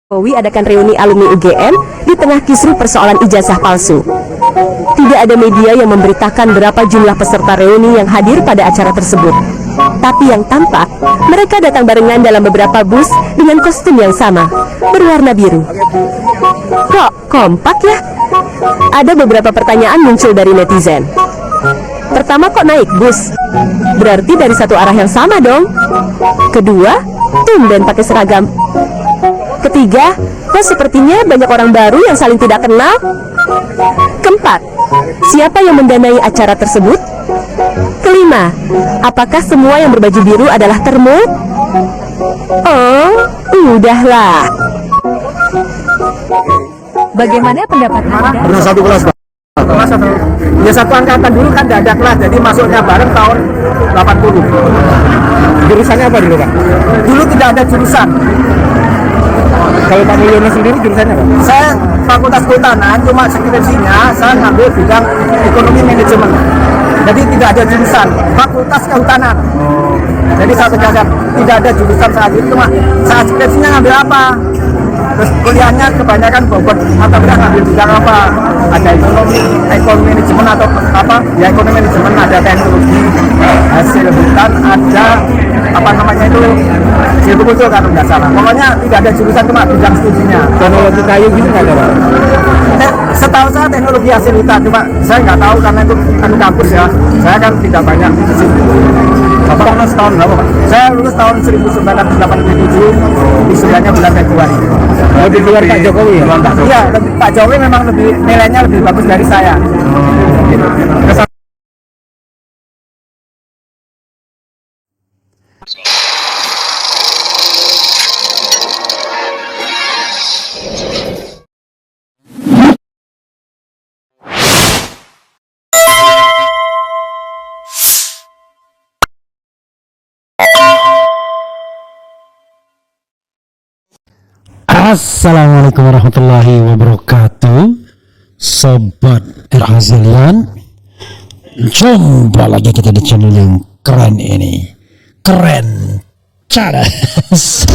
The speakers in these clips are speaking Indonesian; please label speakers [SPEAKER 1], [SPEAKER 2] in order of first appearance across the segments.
[SPEAKER 1] Jokowi adakan reuni alumni UGM di tengah kisruh persoalan ijazah palsu. Tidak ada media yang memberitakan berapa jumlah peserta reuni yang hadir pada acara tersebut. Tapi yang tampak, mereka datang barengan dalam beberapa bus dengan kostum yang sama, berwarna biru. Kok kompak ya? Ada beberapa pertanyaan muncul dari netizen. Pertama, kok naik bus? Berarti dari satu arah yang sama dong. Kedua, tumben pakai seragam. Ketiga, kok sepertinya banyak orang baru yang saling tidak kenal? Keempat, siapa yang mendanai acara tersebut? Kelima, apakah semua yang berbaju biru adalah termo? Oh, udahlah.
[SPEAKER 2] Bagaimana pendapat Anda?
[SPEAKER 3] Pernah satu kelas, Pak. Kelas satu. Ya satu angkatan dulu kan tidak ada kelas, jadi masuknya bareng tahun 80. Jurusannya apa dulu, Pak? Dulu tidak ada jurusan. Kalau Pak Mulyono sendiri jurusannya apa? Saya Fakultas Kehutanan, cuma skripsinya saya ngambil bidang ekonomi manajemen. Jadi tidak ada jurusan, Fakultas Kehutanan. Jadi saya tegaskan tidak ada jurusan saat itu, cuma saat skripsinya ngambil apa? Terus kuliahnya kebanyakan bobot mata kuliah ngambil bidang apa? Ada ekonomi manajemen atau apa? Ya ekonomi manajemen, ada teknologi, hasil hutan, ada apa namanya itu silvicultur kalau nggak salah. Pokoknya tidak ada jurusan, cuma bidang studinya. Teknologi kayu gitu nggak ada, Pak? Setahu saya teknologi hasil hutan, cuma saya nggak tahu karena itu kan kampus ya. Saya kan tidak banyak di situ. Bapak lulus tahun berapa, Pak? Saya lulus tahun 1987, wisudanya bulan Februari. Oh, di luar Pak Jokowi ya? Iya, Pak Jokowi memang nilainya lebih bagus dari saya. Gitu.
[SPEAKER 4] Assalamualaikum warahmatullahi wabarakatuh, Sobat Erhazelian. Jumpa lagi kita di channel yang keren ini, keren cadas.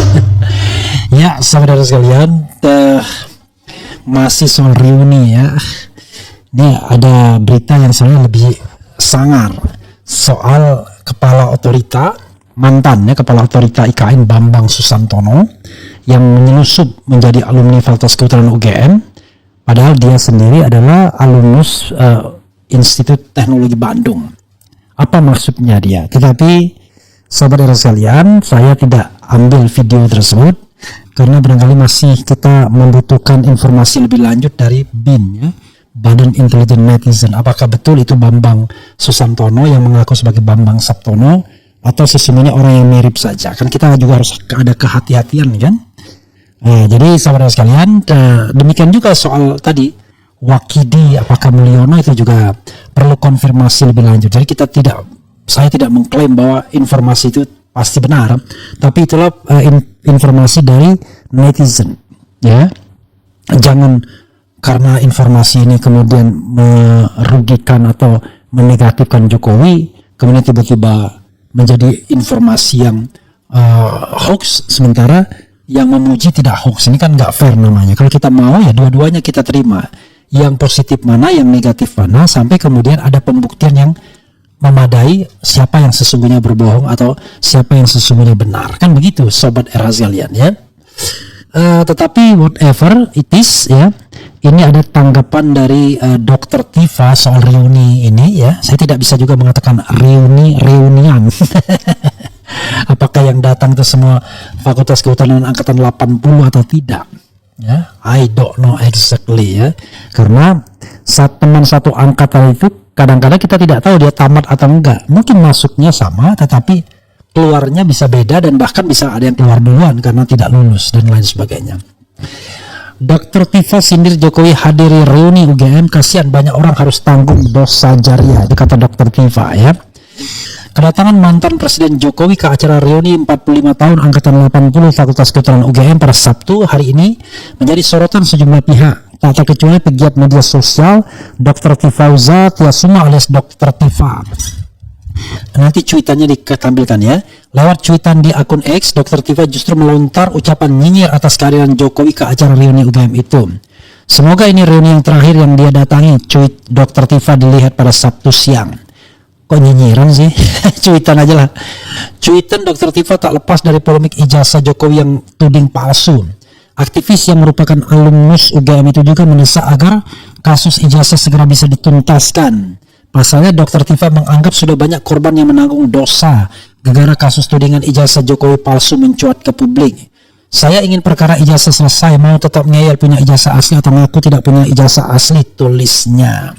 [SPEAKER 4] Ya, Sobat Erhazelian, masih soal reuni ya. Ini ada berita yang sebenarnya lebih sangar soal kepala otorita, mantannya kepala otorita IKN Bambang Susantono yang menyelusup menjadi alumni Fakultas Kehutanan UGM, padahal dia sendiri adalah alumnus Institut Teknologi Bandung. Apa maksudnya dia? Tetapi Sobat Era sekalian, saya tidak ambil video tersebut karena barangkali masih kita membutuhkan informasi lebih lanjut dari BIN ya, Badan Intelijen Netizen. Apakah betul itu Bambang Susantono yang mengaku sebagai Bambang Saptono, atau sesungguhnya orang yang mirip saja? Kan kita juga harus ada kehati-hatian kan. Jadi saudara sekalian, demikian juga soal tadi Wakidi, apakah Mulyono, itu juga perlu konfirmasi lebih lanjut. Jadi saya tidak mengklaim bahwa informasi itu pasti benar, tapi itulah informasi dari netizen ya. Jangan karena informasi ini kemudian merugikan atau menegatifkan Jokowi, kemudian tiba-tiba menjadi informasi yang hoax, sementara yang memuji tidak hoax. Ini kan nggak fair namanya. Kalau kita mau ya dua-duanya kita terima, yang positif mana, yang negatif mana, sampai kemudian ada pembuktian yang memadai siapa yang sesungguhnya berbohong atau siapa yang sesungguhnya benar. Kan begitu Sobat Erhazelian ya. Tetapi whatever it is ya, ini ada tanggapan dari Dr. Tifa soal reuni ini ya. Saya tidak bisa juga mengatakan reunian. Apakah yang datang itu semua Fakultas Kehutanan angkatan 80 atau tidak ya? I don't know exactly ya. Karena teman satu angkatan itu kadang-kadang kita tidak tahu dia tamat atau enggak. Mungkin masuknya sama tetapi keluarnya bisa beda, dan bahkan bisa ada yang keluar duluan karena tidak lulus dan lain sebagainya. Dr. Tifa sindir Jokowi hadiri reuni UGM, kasihan banyak orang harus tanggung dosa jariah, kata Dr. Tifa ya. Kedatangan mantan Presiden Jokowi ke acara reuni 45 tahun angkatan 80 Fakultas Kehutanan UGM pada Sabtu hari ini menjadi sorotan sejumlah pihak, tak terkecuali pegiat media sosial Dr. Tifauza Tiasuma alias Dr. Tifa. Nanti cuitannya ditampilkan ya. Lewat cuitan di akun X, Dr. Tifa justru melontar ucapan nyinyir atas kehadiran Jokowi ke acara reuni UGM itu. Semoga ini reuni yang terakhir yang dia datangi. Cuit Dr. Tifa dilihat pada Sabtu siang. Kok nyinyiran sih? Cuitan aja lah. Cuitan Dr. Tifa tak lepas dari polemik ijazah Jokowi yang tuding palsu. Aktivis yang merupakan alumnus UGM itu juga mendesak agar kasus ijazah segera bisa dituntaskan. Pasalnya Dr. Tifa menganggap sudah banyak korban yang menanggung dosa gara-gara kasus tudingan ijazah Jokowi palsu mencuat ke publik. Saya ingin perkara ijazah selesai, mau tetap ngeyel punya ijazah asli atau mengaku tidak punya ijazah asli, tulisnya.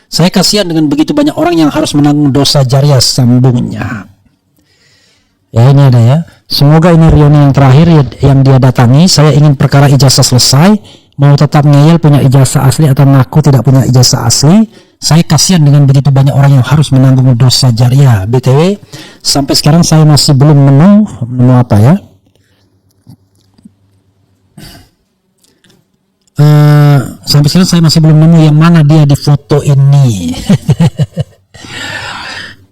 [SPEAKER 4] Saya kasihan dengan begitu banyak orang yang harus menanggung dosa jariah, sambungnya. Ya ini ada ya. Semoga ini reuni yang terakhir yang dia datangi. Saya ingin perkara ijazah selesai, mau tetap ngeyel punya ijazah asli atau mengaku tidak punya ijazah asli. Saya kasihan dengan begitu banyak orang yang harus menanggung dosa jariah. BTW, sampai sekarang saya masih belum nemu apa ya? Sampai sekarang saya masih belum nemu yang mana dia di foto ini.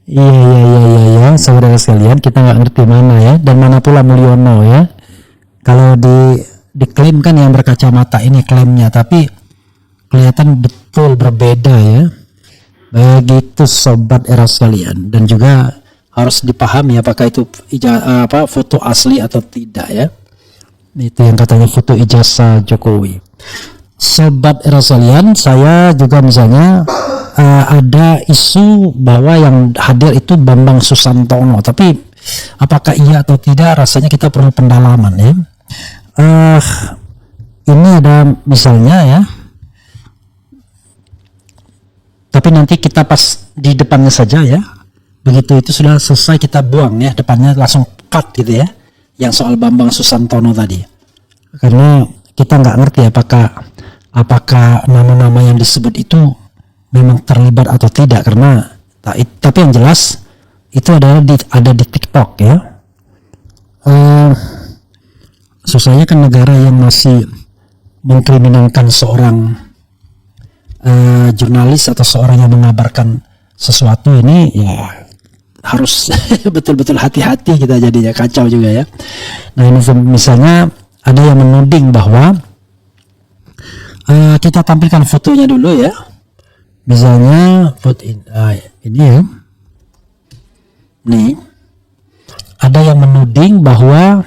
[SPEAKER 4] Iya, saudara sekalian, kita nggak ngerti mana ya, dan mana pula Mulyono ya. Kalau diklaim kan yang berkacamata ini klaimnya, tapi kelihatan betul berbeda ya. Begitu sobat era sekalian, dan juga harus dipahami apakah itu foto asli atau tidak ya. Itu yang katanya foto ijazah Jokowi. Sobat era sekalian, saya juga misalnya ada isu bahwa yang hadir itu Bambang Susantono, tapi apakah iya atau tidak rasanya kita perlu pendalaman ya. Ini ada misalnya ya, tapi nanti kita pas di depannya saja ya, begitu itu sudah selesai kita buang ya, depannya langsung cut gitu ya, yang soal Bambang Susantono tadi, karena kita nggak ngerti apakah nama-nama yang disebut itu memang terlibat atau tidak, karena tapi yang jelas itu adalah ada di TikTok ya. Susahnya kan negara yang masih mengkriminalkan seorang jurnalis atau seorang yang mengabarkan sesuatu ini ya harus betul-betul hati-hati kita, jadinya kacau juga ya. Nah ini misalnya ada yang menuding bahwa kita tampilkan fotonya dulu ya. Misalnya foto ini ya. Nih. Ada yang menuding bahwa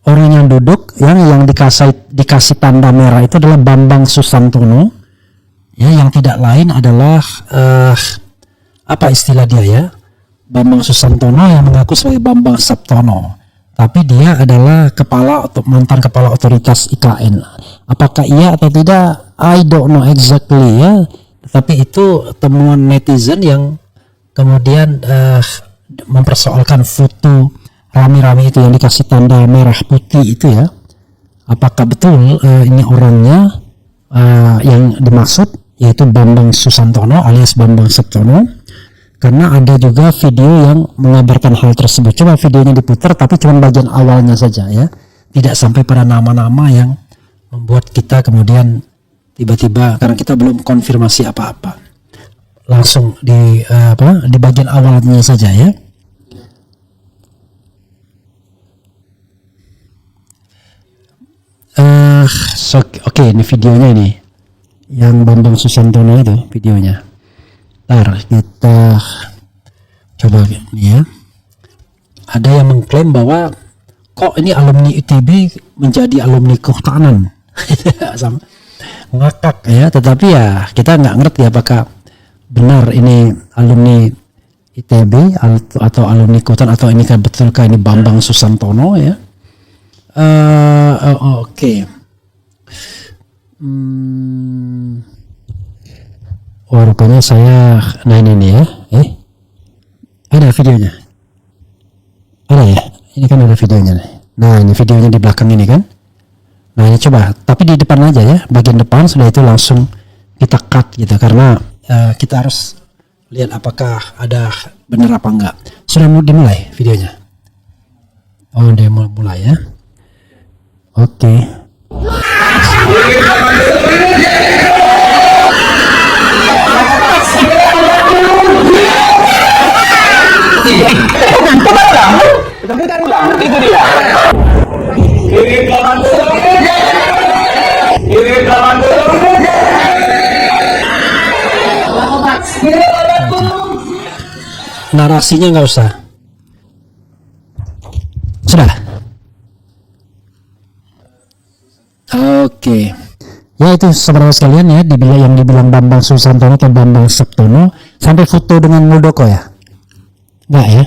[SPEAKER 4] orang yang duduk yang dikasih tanda merah itu adalah Bambang Susantono. Ya, yang tidak lain adalah apa istilah dia ya? Bambang Susantono yang mengaku sebagai Bambang Saptono. Tapi dia adalah mantan kepala otoritas IKN. Apakah iya atau tidak? I don't know exactly ya. Tapi itu temuan netizen yang kemudian mempersoalkan foto rame-rame itu yang dikasih tanda merah putih itu ya. Apakah betul ini orangnya yang dimaksud yaitu Bambang Susantono alias Bambang Saptono? Karena ada juga video yang mengabarkan hal tersebut. Coba videonya diputar, tapi cuma bagian awalnya saja ya. Tidak sampai pada nama-nama yang membuat kita kemudian tiba-tiba, karena kita belum konfirmasi apa-apa. Langsung di bagian awalnya saja ya. Oke, ini videonya ini. Yang Bambang Susantono itu videonya. Ntar kita coba ini ya. Ada yang mengklaim bahwa kok ini alumni ITB menjadi alumni kehutanan. Sama ngakak ya, tetapi ya kita nggak ngerti apakah benar ini alumni ITB atau alumni kehutanan atau ini kan betulkah ini Bambang Susantono ya. Oke. Oh rupanya saya ini ya, ada videonya, ada ya, ini kan ada videonya nih. Nah ini videonya di belakang ini kan. Nah ini coba, tapi di depan aja ya, bagian depan, sudah itu langsung kita cut gitu, karena kita harus lihat apakah ada benar apa enggak. Sudah dimulai videonya. Oh udah mulai ya. Oke.
[SPEAKER 5] itu dia. Kiri kanan dulu. Kiri kanan dulu.
[SPEAKER 4] Narasinya nggak usah. Sudah. Oke. Ya itu saudara sekalian ya, yang dibilang Bambang Susantono atau Bambang Septono, sampai foto dengan Muldoko ya? Enggak ya?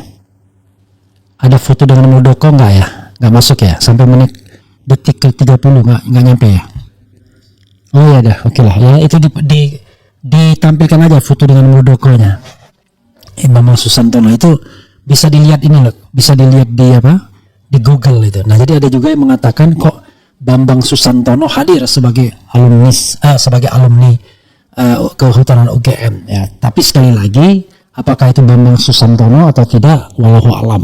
[SPEAKER 4] Ada foto dengan Muldoko enggak ya? Enggak masuk ya? Sampai menit detik ke 30 enggak nyampe ya? Oh ya dah, oke lah. Ya itu ditampilkan aja foto dengan Muldokonya. Bambang Susantono itu bisa dilihat ini loh, bisa dilihat di apa? Di Google itu. Nah, jadi ada juga yang mengatakan kok Bambang Susantono hadir sebagai alumni kehutanan UGM ya. Tapi sekali lagi, apakah itu Bambang Susantono atau tidak, wallahu alam.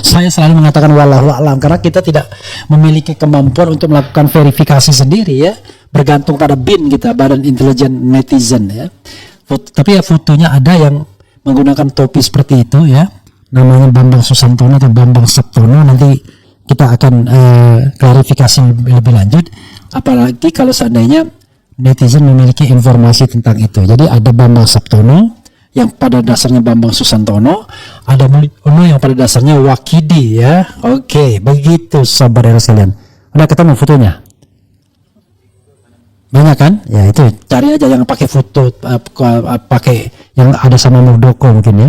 [SPEAKER 4] Saya selalu mengatakan wallahu alam karena kita tidak memiliki kemampuan untuk melakukan verifikasi sendiri ya, bergantung pada BIN kita, Badan Intelijen Netizen ya. Tapi ya fotonya ada yang menggunakan topi seperti itu ya, namanya Bambang Susantono atau Bambang Septono. Nanti kita akan klarifikasi lebih lanjut, apalagi kalau seandainya netizen memiliki informasi tentang itu. Jadi ada Bambang Septono yang pada dasarnya Bambang Susantono, ada Mulyono yang pada dasarnya Wakidi ya. Oke, begitu saudara sekalian. Udah ketemu fotonya? Banyak kan? Ya itu cari aja yang pakai foto, pakai yang ada sama Muldoko mungkin ya.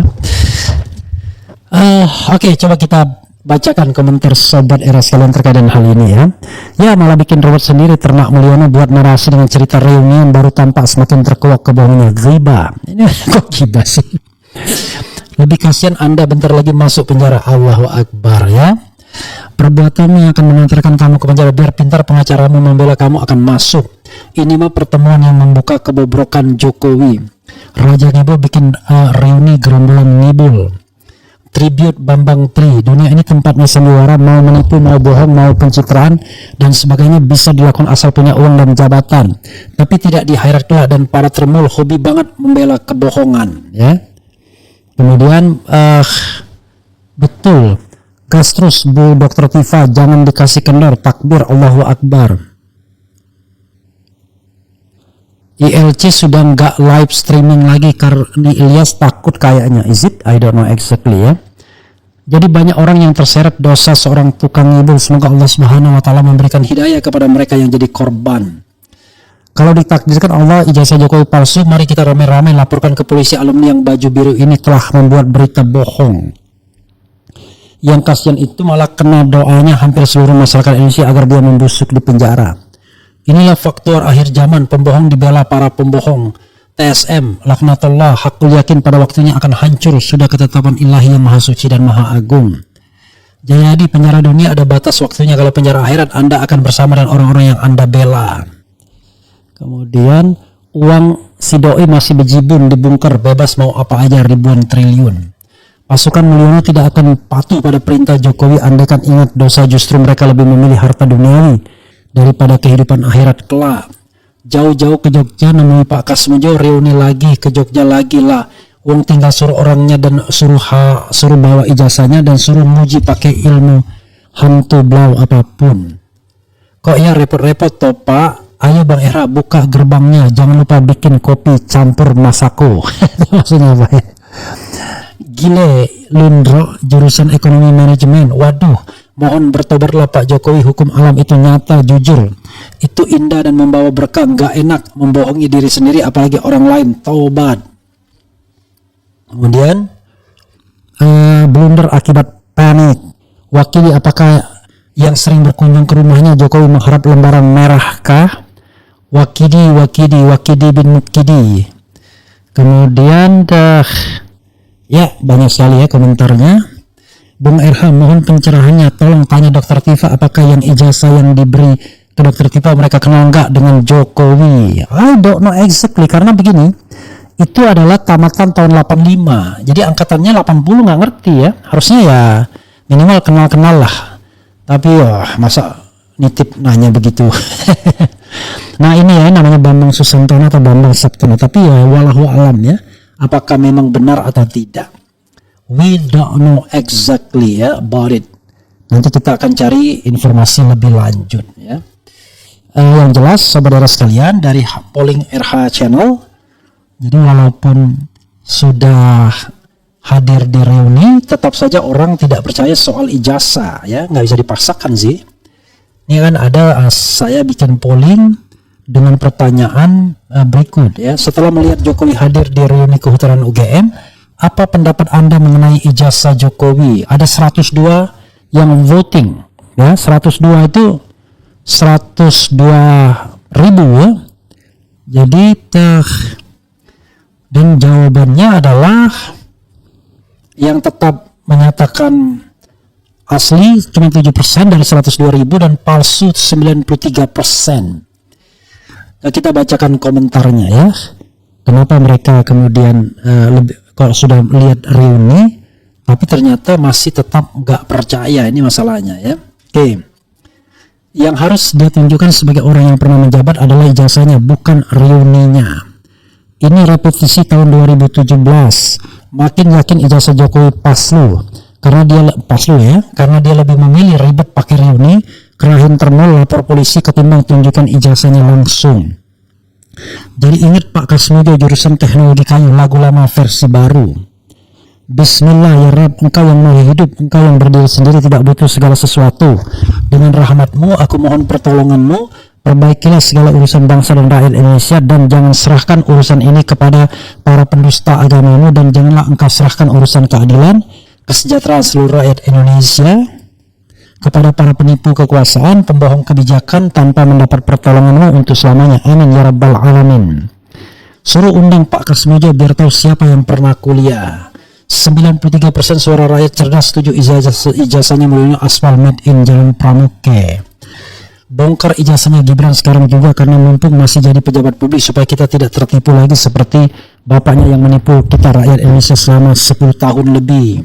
[SPEAKER 4] Oke, coba kita bacakan komentar sobat era sekalian terkait dengan hal ini ya. Ya malah bikin ruwet sendiri ternak Mulyono buat narasi dengan cerita reuni yang baru tampak semakin terkuak kebohongannya. Ghibah. Ini kok ghibah sih? Lebih kasihan Anda bentar lagi masuk penjara. Allahu Akbar ya. Perbuatanmu yang akan mengantarkan kamu ke penjara, biar pintar pengacaramu membela kamu akan masuk. Ini mah pertemuan yang membuka kebobrokan Jokowi. Raja Ngibul bikin reuni gerombolan Ngibul. Tribute Bambang Tri. Dunia ini tempatnya sandiwara, mau menipu, mau bohong, mau pencitraan dan sebagainya bisa dilakukan asal punya uang dan jabatan. Tapi tidak di akhirat kelak, dan para tremul hobi banget membela kebohongan ya. Kemudian betul, gas terus Bu Dr. Tifa, jangan dikasih kendor, takbir Allahu Akbar. ILC sudah nggak live streaming lagi karena Ilyas takut kayaknya. Is it? I don't know exactly ya. Jadi banyak orang yang terseret dosa seorang tukang ngibul. Semoga Allah Subhanahu wa taala memberikan hidayah kepada mereka yang jadi korban. Kalau ditakdirkan Allah ijazah Jokowi palsu, mari kita ramai-ramai laporkan ke polisi alumni yang baju biru ini telah membuat berita bohong. Yang kasihan itu malah kena doanya hampir seluruh masyarakat Indonesia agar dia membusuk di penjara. Inilah faktor akhir zaman, pembohong dibela para pembohong. TSM, laknatullah, hakul yakin pada waktunya akan hancur, sudah ketetapan ilahi yang maha suci dan maha agung. Jadi penjara dunia ada batas waktunya, kalau penjara akhirat Anda akan bersama dengan orang-orang yang Anda bela. Kemudian uang si doi masih bejibun, dibungker, bebas mau apa aja ribuan triliun. Pasukan Mulyono tidak akan patuh pada perintah Jokowi, andaikan ingat dosa justru mereka lebih memilih harta duniawi daripada kehidupan akhirat kelak. Jauh-jauh ke Jogja nemui Pak Kasmojo, reuni lagi ke Jogja lagi lah. Uang tinggal suruh orangnya dan suruh bawa ijazahnya dan suruh muji pakai ilmu hantu blau apapun. Kok ya repot-repot toh Pak? Ayo Bang Era buka gerbangnya, jangan lupa bikin kopi campur Masako. Maksudnya apa ya? Gile Lundro jurusan ekonomi manajemen. Waduh, mohon bertobatlah Pak Jokowi, hukum alam itu nyata, jujur. Itu indah dan membawa berkah, gak enak membohongi diri sendiri apalagi orang lain. Taubat. Kemudian blunder akibat panik. Wakili apakah yang sering berkunjung ke rumahnya Jokowi mengharap lembaran merah kah? Wakidi bin Mukidi. Kemudian ya banyak sekali ya komentarnya. Bung Erham, mohon pencerahannya, tolong tanya Dr. Tifa apakah yang ijazah yang diberi ke Dr. Tifa mereka kenal nggak dengan Jokowi? I don't know exactly, karena begini, itu adalah tamatan tahun 85, jadi angkatannya 80 nggak ngerti ya, harusnya ya minimal kenal-kenal lah, tapi masa nitip nanya begitu. Nah ini ya namanya Bambang Susantono atau Bambang Septono, tapi ya walahu alam ya, apakah memang benar atau tidak. We don't know exactly ya about it. Nanti kita akan cari informasi lebih lanjut ya. Yang jelas saudara sekalian dari polling RH channel, jadi walaupun sudah hadir di reuni, tetap saja orang tidak percaya soal ijazah ya, nggak bisa dipaksakan sih. Ini kan ada saya bikin polling dengan pertanyaan berikut ya. Setelah melihat Jokowi hadir di reuni kehutanan UGM, apa pendapat Anda mengenai ijazah Jokowi? Ada 102 yang voting ya, 102 itu 102.000 ya. Jadi dan jawabannya adalah yang tetap menyatakan asli cuma 7% dari 102.000 dan palsu 93%. Nah, kita bacakan komentarnya ya. Kenapa mereka kemudian kalau sudah lihat reuni tapi ternyata masih tetap nggak percaya, ini masalahnya ya. Oke. Yang harus dia tunjukkan sebagai orang yang pernah menjabat adalah ijazahnya, bukan reuninya. Ini repetisi tahun 2017. Makin yakin ijazah Jokowi paslu karena dia lebih memilih ribet pakai reuni, kerahin termol, lapor polisi ketimbang tunjukkan ijazahnya langsung. Jadi ingat Pak Kasmujo jurusan teknologi kayu, lagu lama versi baru. Bismillah ya Rab, engkau yang maha hidup, engkau yang berdiri sendiri, tidak butuh segala sesuatu. Dengan rahmatmu aku mohon pertolonganmu, perbaikilah segala urusan bangsa dan rakyat Indonesia, dan jangan serahkan urusan ini kepada para pendusta agamamu, dan janganlah engkau serahkan urusan keadilan, kesejahteraan seluruh rakyat Indonesia kepada para penipu kekuasaan, pembohong kebijakan tanpa mendapat pertolonganmu untuk selamanya. Amin ya Rabbal Alamin. Suruh undang Pak Kasmujo biar tahu siapa yang pernah kuliah. 93% suara rakyat cerdas setuju ijazahnya melalui aspal made in Jalan Pramuke. Bongkar ijazahnya Gibran sekarang juga karena mumpung masih jadi pejabat publik, supaya kita tidak tertipu lagi seperti bapaknya yang menipu kita rakyat Indonesia selama 10 tahun lebih.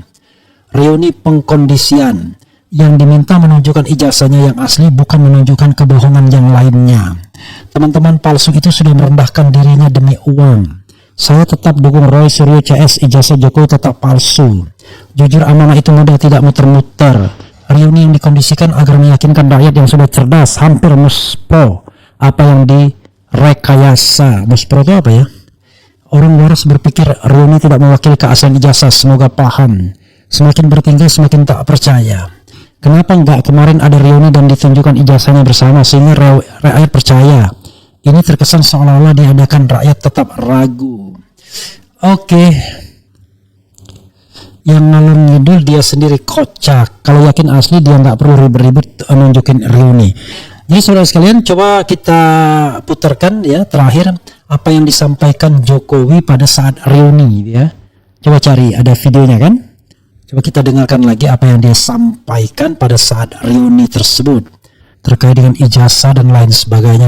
[SPEAKER 4] Reuni pengkondisian, yang diminta menunjukkan ijazahnya yang asli, bukan menunjukkan kebohongan yang lainnya. Teman-teman palsu itu sudah merendahkan dirinya demi uang. Saya tetap dukung Roy Suryo CS, ijazah Jokowi tetap palsu. Jujur amanah itu mudah, tidak muter-muter. Reuni yang dikondisikan agar meyakinkan rakyat yang sudah cerdas, hampir muspro. Apa yang direkayasa? Muspro itu apa ya? Orang waras berpikir reuni tidak mewakili keaslian ijazah, semoga paham. Semakin bertingkah semakin tak percaya. Kenapa enggak kemarin ada reuni dan ditunjukkan ijazahnya bersama sehingga rakyat percaya? Ini terkesan seolah-olah diadakan, rakyat tetap ragu. Oke. Yang ngalor ngidul dia sendiri kocak. Kalau yakin asli dia nggak perlu ribet-ribet nunjukin reuni. Jadi saudara sekalian, coba kita putarkan ya terakhir apa yang disampaikan Jokowi pada saat reuni ya. Coba cari, ada videonya kan? Coba kita dengarkan lagi apa yang dia sampaikan pada saat reuni tersebut terkait dengan ijazah dan lain sebagainya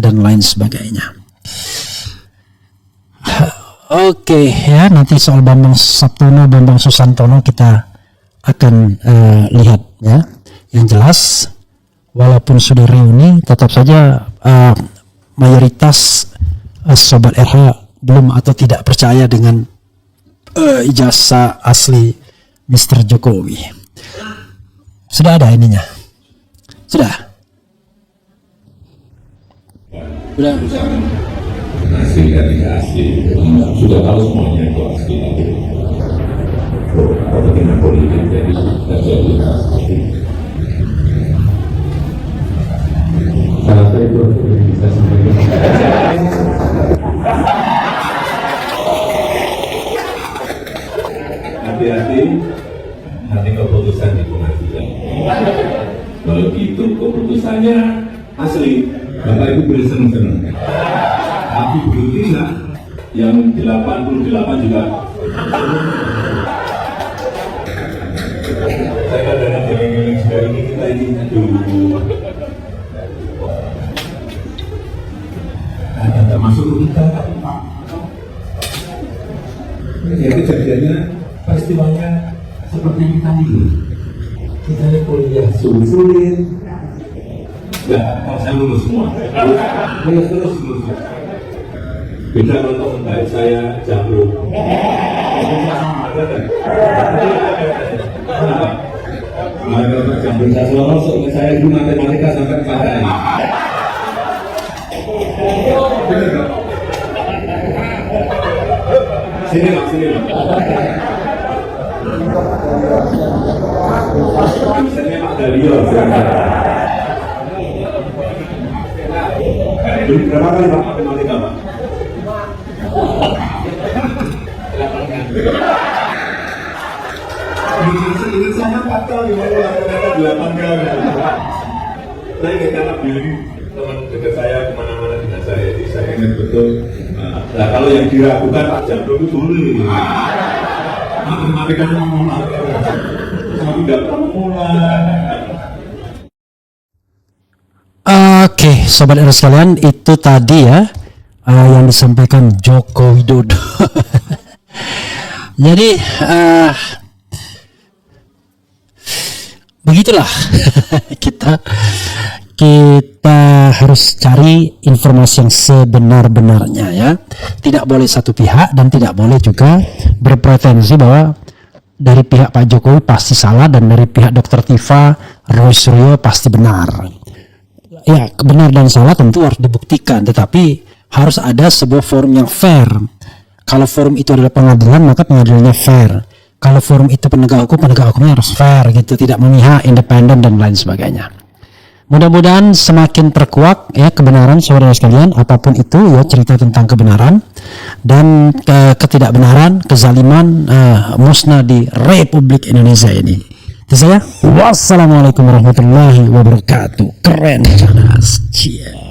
[SPEAKER 4] Oke ya, nanti soal Bambang Saptono, Bambang Susantono kita akan lihat ya. Yang jelas walaupun sudah reuni, tetap saja mayoritas Sobat RH belum atau tidak percaya dengan ijazah asli Mr. Jokowi. Sudah ada ininya? Sudah
[SPEAKER 5] asli dari asli, sudah tahu semuanya itu asli. Kepentingan politik jadi tidak jadi asli. Saya itu bisa sampaikan. Hati-hati, nanti keputusan di pengadilan. Kalau itu keputusannya asli, Bapak Ibu boleh senang-senang. Tapi belum tidak, yang 88 juga. Saya kadang-kadang geleng-geleng juga ini, kita ini dulu. Ada masuk kita, Pak. Ya kejadiannya, peristiwanya seperti kita ini. Kita ini kuliah sulit. Ya, saya lulus semua. Terus. Beda kalau teman baik saya Jamrut. Ada jam bersasoro sok saya dulu matematika sampai pada ini. Sini Pak, sini Pak. Misalnya Pak Dario. Berapa kali Pak matematika Pak? Ini saya 4 kali, ternyata 8 kali. Saya ingat karena Billy, teman dekat saya kemana-mana dengan saya, jadi saya ingat betul. Nah kalau yang diragukan Pak Jabro itu sulit. Matematikanya mulai, tapi nggak pernah mulai.
[SPEAKER 4] Oke, sobat RS sekalian, itu tadi ya yang disampaikan Joko Widodo. Jadi begitulah kita harus cari informasi yang sebenar-benarnya ya. Tidak boleh satu pihak dan tidak boleh juga berpretensi bahwa dari pihak Pak Jokowi pasti salah dan dari pihak Dr. Tifa, Roy Suryo pasti benar. Ya, benar dan salah tentu harus dibuktikan, tetapi harus ada sebuah forum yang fair. Kalau forum itu adalah pengadilan, maka pengadilannya fair. Kalau forum itu penegak hukumnya harus fair gitu, tidak memihak, independen dan lain sebagainya. Mudah-mudahan semakin terkuak ya kebenaran saudara sekalian, apapun itu ya, cerita tentang kebenaran dan ketidakbenaran, kezaliman musnah di Republik Indonesia ini. Itu saya. Wassalamualaikum warahmatullahi wabarakatuh. Keren, cerdas. Cia.